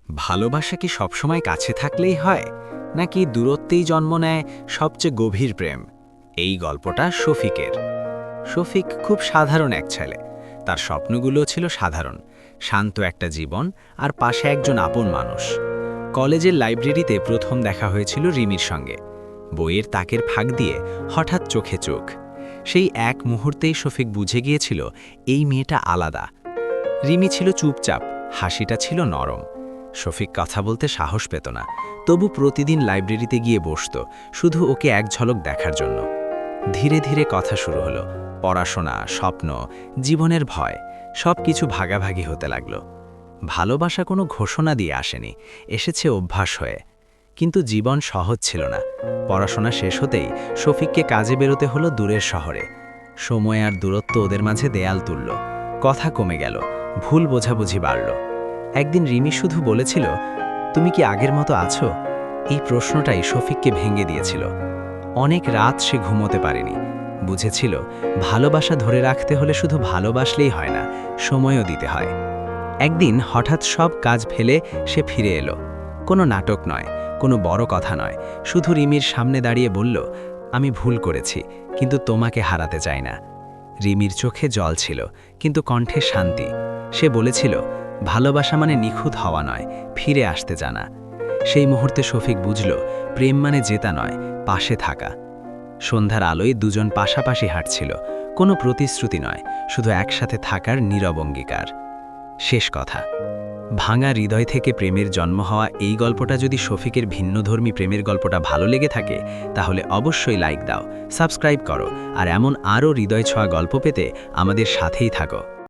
ভালোবাসা কি সবসময় কাছে থাকলেই হয়, নাকি দূরত্বেই জন্ম নেয় সবচেয়ে গভীর প্রেম? এই গল্পটা শফিকের। শফিক খুব সাধারণ এক ছেলে। তার স্বপ্নগুলো ছিল সাধারণ, শান্ত একটা জীবন আর পাশে একজন আপন মানুষ। কলেজের লাইব্রেরিতে প্রথম দেখা হয়েছিল রিমির সঙ্গে। বইয়ের তাকের ফাঁক দিয়ে হঠাৎ চোখে চোখ। সেই এক মুহূর্তেই শফিক বুঝে গিয়েছিল এই মেয়েটা আলাদা। রিমি ছিল চুপচাপ, হাসিটা ছিল নরম। শফিক কথা বলতে সাহস পেত না, তবু প্রতিদিন লাইব্রেরিতে গিয়ে বসত, শুধু ওকে এক ঝলক দেখার জন্য। ধীরে ধীরে কথা শুরু হলো, পড়াশোনা, স্বপ্ন, জীবনের ভয়, সব কিছু ভাগাভাগি হতে লাগল। ভালোবাসা কোনো ঘোষণা দিয়ে আসেনি, এসেছে অভ্যাস হয়ে। কিন্তু জীবন সহজ ছিল না। পড়াশোনা শেষ হতেই শফিককে কাজে বেরোতে হলো দূরের শহরে। সময় আর দূরত্ব ওদের মাঝে দেয়াল তুলল, কথা কমে গেল, ভুল বোঝাবুঝি বাড়ল। একদিন রিমি শুধু বলেছিল, তুমি কি আগের মতো আছো? এই প্রশ্নটাই শফিককে ভেঙে দিয়েছিল। অনেক রাত সে ঘুমোতে পারেনি। বুঝেছিল ভালোবাসা ধরে রাখতে হলে শুধু ভালোবাসলেই হয় না, সময়ও দিতে হয়। একদিন হঠাৎ সব কাজ ফেলে সে ফিরে এলো। কোনো নাটক নয়, কোনো বড় কথা নয়, শুধু রিমির সামনে দাঁড়িয়ে বলল, আমি ভুল করেছি, কিন্তু তোমাকে হারাতে চাই না। রিমির চোখে জল ছিল, কিন্তু কণ্ঠে শান্তি। সে বলেছিল, ভালোবাসা মানে নিখুঁত হওয়া নয়, ফিরে আসতে জানা। সেই মুহূর্তে শফিক বুঝল, প্রেম মানে জেতা নয়, পাশে থাকা। সন্ধ্যার আলোয় দুজন পাশাপাশি হাঁটছিল, কোনো প্রতিশ্রুতি নয়, শুধু একসাথে থাকার নীরব অঙ্গীকার। শেষ কথা, ভাঙা হৃদয় থেকে প্রেমের জন্ম হওয়া এই গল্পটা যদি শফিকের ভিন্নধর্মী প্রেমের গল্পটা ভালো লেগে থাকে, তাহলে অবশ্যই লাইক দাও, সাবস্ক্রাইব করো, আর এমন আরও হৃদয় ছোঁয়া গল্প পেতে আমাদের সাথেই থাকো।